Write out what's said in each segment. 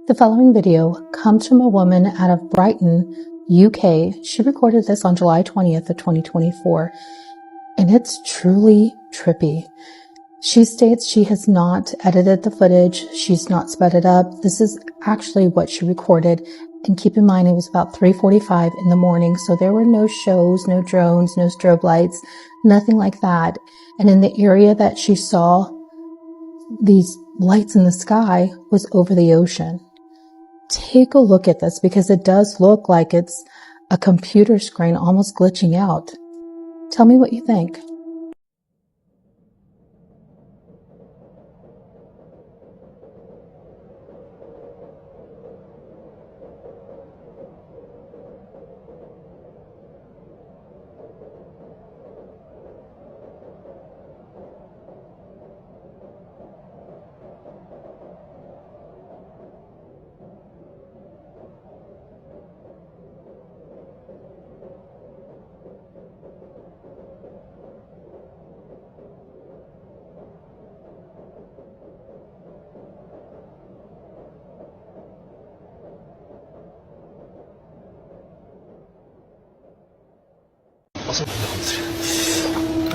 The following video comes from a woman out of Brighton, UK. She recorded this on July 20th of 2024, and it's truly trippy. She states she has not edited the footage. She's not sped it up. This is actually what she recorded. And keep in mind, it was about 3:45 in the morning. So there were no shows, no drones, no strobe lights, nothing like that. And in the area that she saw these lights in the sky was over the ocean. Take a look at this because it does look like it's a computer screen almost glitching out. Tell me what you think.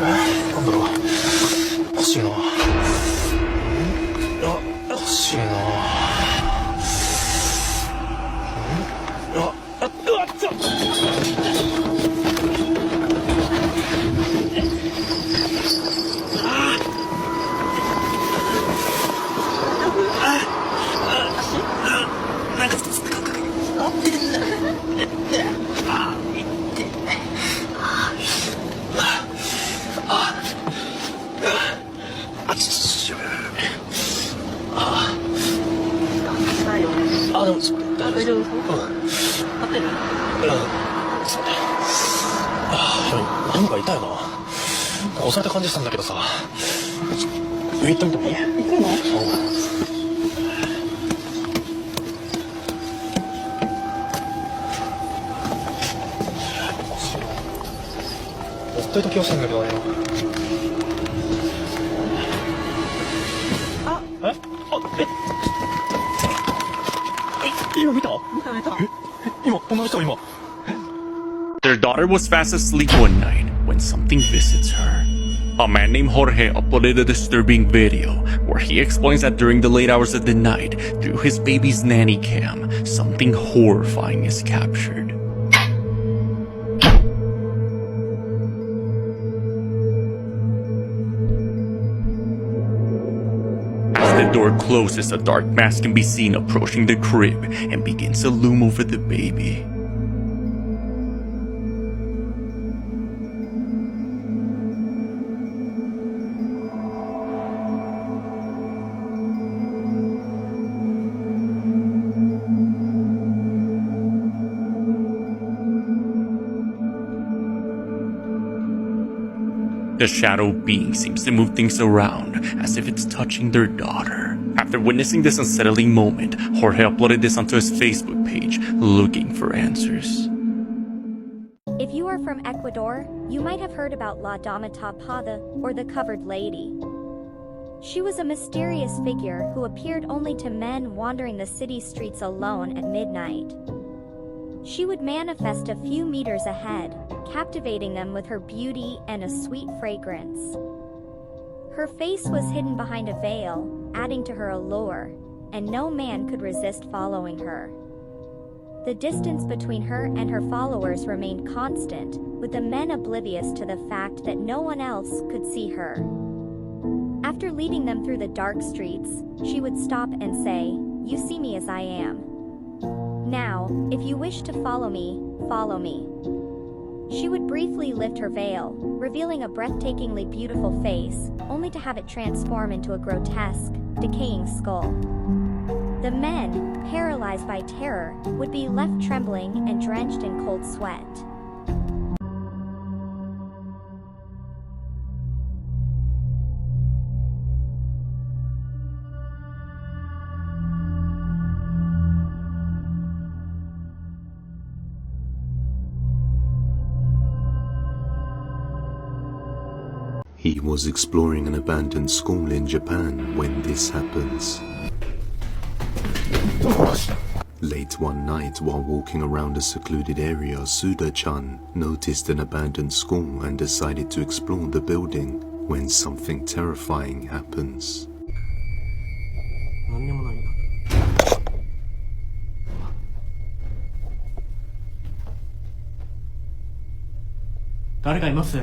なんだろう。欲しいな。欲しいな。なんか合ってるんだ。でも大丈夫？合ってる？なんか痛いな。押された感じしたんだけどさ。上行ってみてもいい？行くの？ほっといた気がするんだけどね。Their daughter was fast asleep one night when something visits her. A man named Jorge uploaded a disturbing video where he explains that during the late hours of the night, through his baby's nanny cam, something horrifying is captured. As the door closes, a dark mass can be seen approaching the crib and begins to loom over the baby. The shadow being seems to move things around as if it's touching their daughter. After witnessing this unsettling moment, Jorge uploaded this onto his Facebook page, looking for answers. If you are from Ecuador, you might have heard about La Dama Tapada, or the Covered Lady. She was a mysterious figure who appeared only to men wandering the city streets alone at midnight. She would manifest a few meters ahead, captivating them with her beauty and a sweet fragrance. Her face was hidden behind a veil, adding to her allure, and no man could resist following her. The distance between her and her followers remained constant, with the men oblivious to the fact that no one else could see her. After leading them through the dark streets, she would stop and say, "You see me as I am. Now, if you wish to follow me, follow me." She would briefly lift her veil, revealing a breathtakingly beautiful face, only to have it transform into a grotesque, decaying skull. The men, paralyzed by terror, would be left trembling and drenched in cold sweat. He was exploring an abandoned school in Japan when this happens. Late one night, while walking around a secluded area, Suda-chan noticed an abandoned school and decided to explore the building when something terrifying happens. 何にもないな。誰かいます？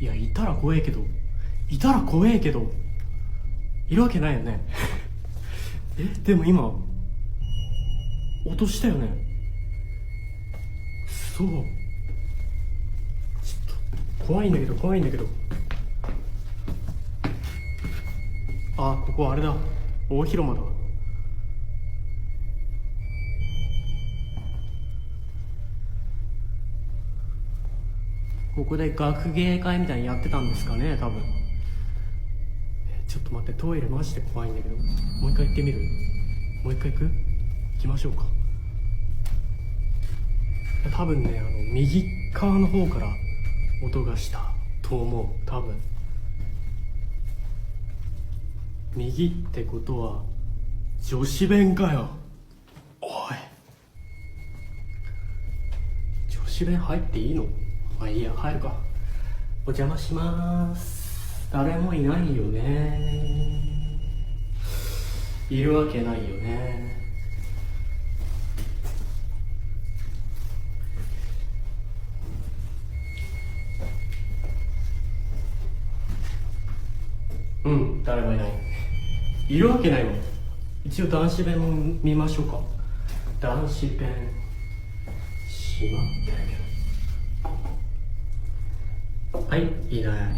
いや、いたら怖えけど。いたら怖えけど。いるわけないよね。え、でも今、音したよね。そう。ちょっと、怖いんだけど、怖いんだけど。あ、ここあれだ。大広間だ。ここで学芸会みたいにやってたんですかね、多分。ちょっと待って、トイレマジで怖いんだけど。もう一回行ってみる？もう一回行く？行きましょうか。多分ね、右側の方から音がしたと思う、多分。右ってことは女子弁かよ。おい、女子弁入っていいの？まあいいや、入るか。お邪魔します。誰もいないよね。いるわけないよね。うん、誰もいない。いるわけないもん。一応男子弁も見ましょうか。男子弁閉まってるけど。はい、いない。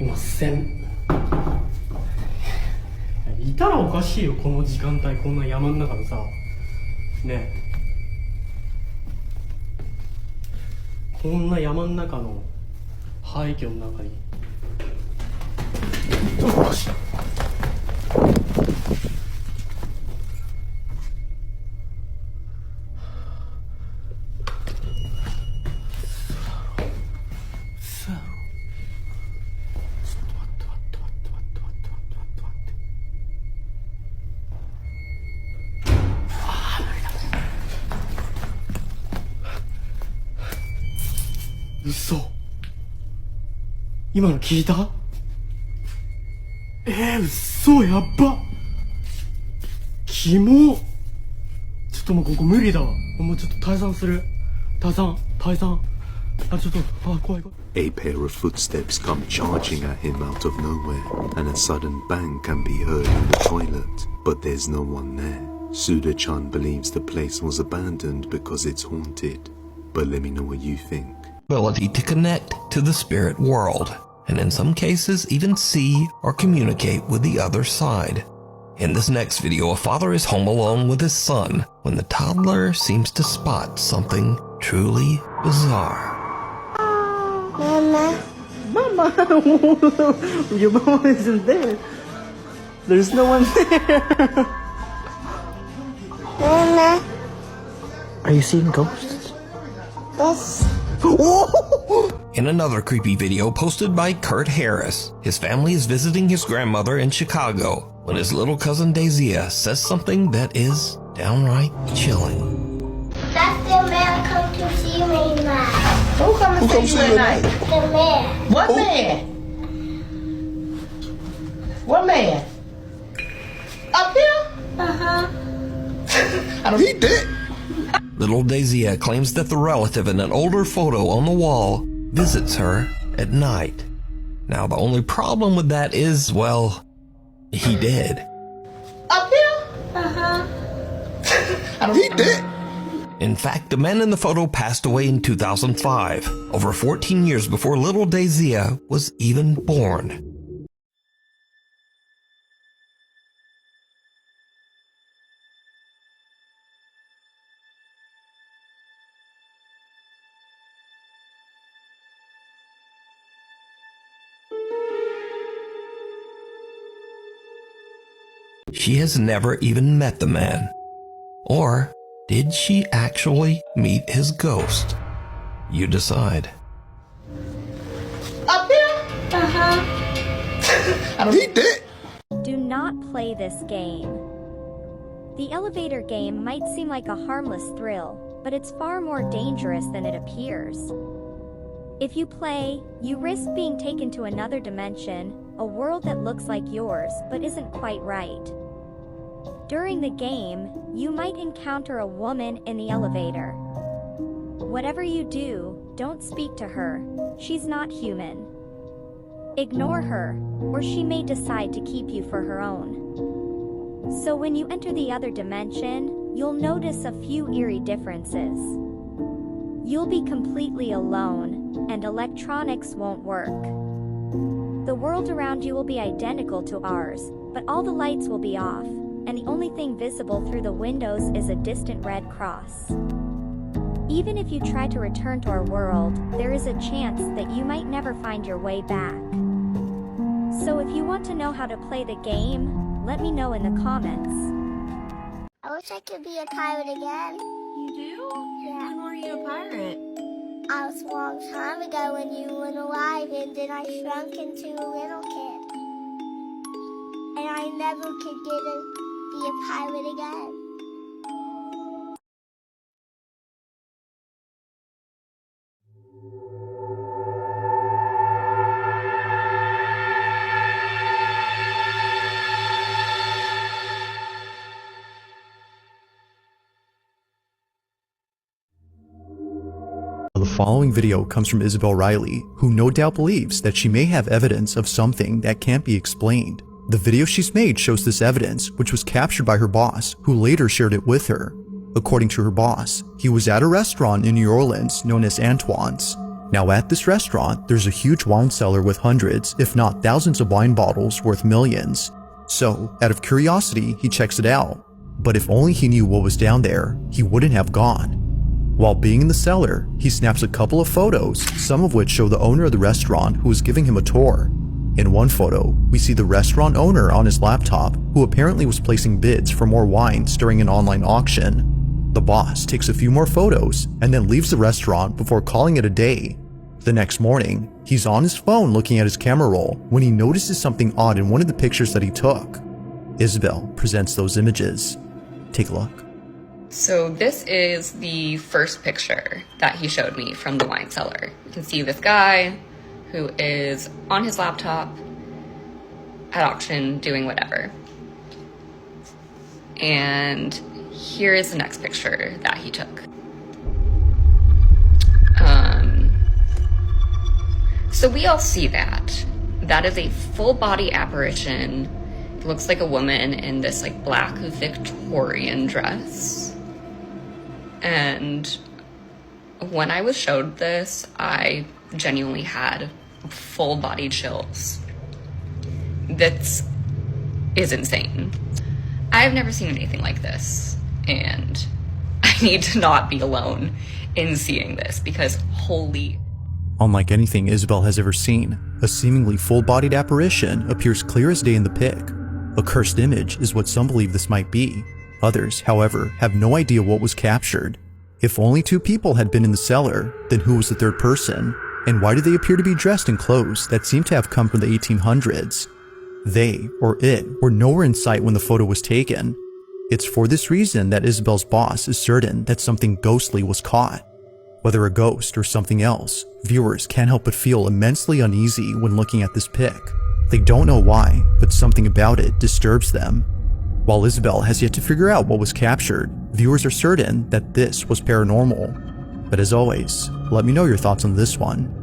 いません。いたらおかしいよ、この時間帯、こんな山の中でさ。ねえ。こんな山の中の廃墟の中に。よし。嘘。今の聞いた？嘘、やっば。キモ。ちょっともうここ無理だわ。もうちょっと退散する。退散。あ、ちょっと、怖い。A pair of footsteps come charging at him out of nowhere, and a sudden bang can be heard in the toilet, but there's no one there. Suda-chan believes the place was abandoned because it's haunted. But let me know what you think. Ability to connect to the spirit world, and in some cases even see or communicate with the other side. In this next video, a father is home alone with his son when the toddler seems to spot something truly bizarre. Mama, your mama isn't there. There's no one there. Mama. Are you seeing ghosts? Yes. In another creepy video posted by Kurt Harris, his family is visiting his grandmother in Chicago when his little cousin Daisy says something that is downright chilling. That's the man come to see me now. Who come to see you tonight? The man. What man? What man? Up here? Uh-huh. He did. Little Daisy claims that the relative in an older photo on the wall visits her at night. Now, the only problem with that is, well, he did. Up here? Uh-huh. He did. In fact, the man in the photo passed away in 2005, over 14 years before little Daisy was even born. She has never even met the man. Or did she actually meet his ghost? You decide. Up here? Uh-huh. He did. Do not play this game. The elevator game might seem like a harmless thrill, but it's far more dangerous than it appears. If you play, you risk being taken to another dimension, a world that looks like yours but isn't quite right. During the game, you might encounter a woman in the elevator. Whatever you do, don't speak to her. She's not human. Ignore her, or she may decide to keep you for her own. So when you enter the other dimension, you'll notice a few eerie differences. You'll be completely alone, and electronics won't work. The world around you will be identical to ours, but all the lights will be off, and the only thing visible through the windows is a distant red cross. Even if you try to return to our world, there is a chance that you might never find your way back. So if you want to know how to play the game, let me know in the comments. I wish I could be a pirate again. You do? Yeah. When were you a pirate? I was a long time ago when you weren't alive, and then I shrunk into a little kid. And I never could be a pirate again. The following video comes from Isabel Riley, who no doubt believes that she may have evidence of something that can't be explained. The video she's made shows this evidence, which was captured by her boss, who later shared it with her. According to her boss, he was at a restaurant in New Orleans known as Antoine's. Now at this restaurant, there's a huge wine cellar with hundreds, if not thousands of wine bottles worth millions. So, out of curiosity, he checks it out. But if only he knew what was down there, he wouldn't have gone. While being in the cellar, he snaps a couple of photos, some of which show the owner of the restaurant who is giving him a tour. In one photo, we see the restaurant owner on his laptop, who apparently was placing bids for more wines during an online auction. The boss takes a few more photos and then leaves the restaurant before calling it a day. The next morning, he's on his phone looking at his camera roll when he notices something odd in one of the pictures that he took. Isabel presents those images. Take a look. So this is the first picture that he showed me from the wine cellar. You can see this guy who is on his laptop at auction doing whatever. And here is the next picture that he took. So we all see that. That is a full body apparition. It looks like a woman in this like black Victorian dress. And when I was showed this, I genuinely had full body chills. This is insane. I've never seen anything like this, and I need to not be alone in seeing this because holy. Unlike anything Isabel has ever seen, a seemingly full-bodied apparition appears clear as day in the pic. A cursed image is what some believe this might be. Others, however, have no idea what was captured. If only two people had been in the cellar, then who was the third person? And why do they appear to be dressed in clothes that seem to have come from the 1800s? They, or it, were nowhere in sight when the photo was taken. It's for this reason that Isabel's boss is certain that something ghostly was caught. Whether a ghost or something else, viewers can't help but feel immensely uneasy when looking at this pic. They don't know why, but something about it disturbs them. While Isabel has yet to figure out what was captured, viewers are certain that this was paranormal. But as always, let me know your thoughts on this one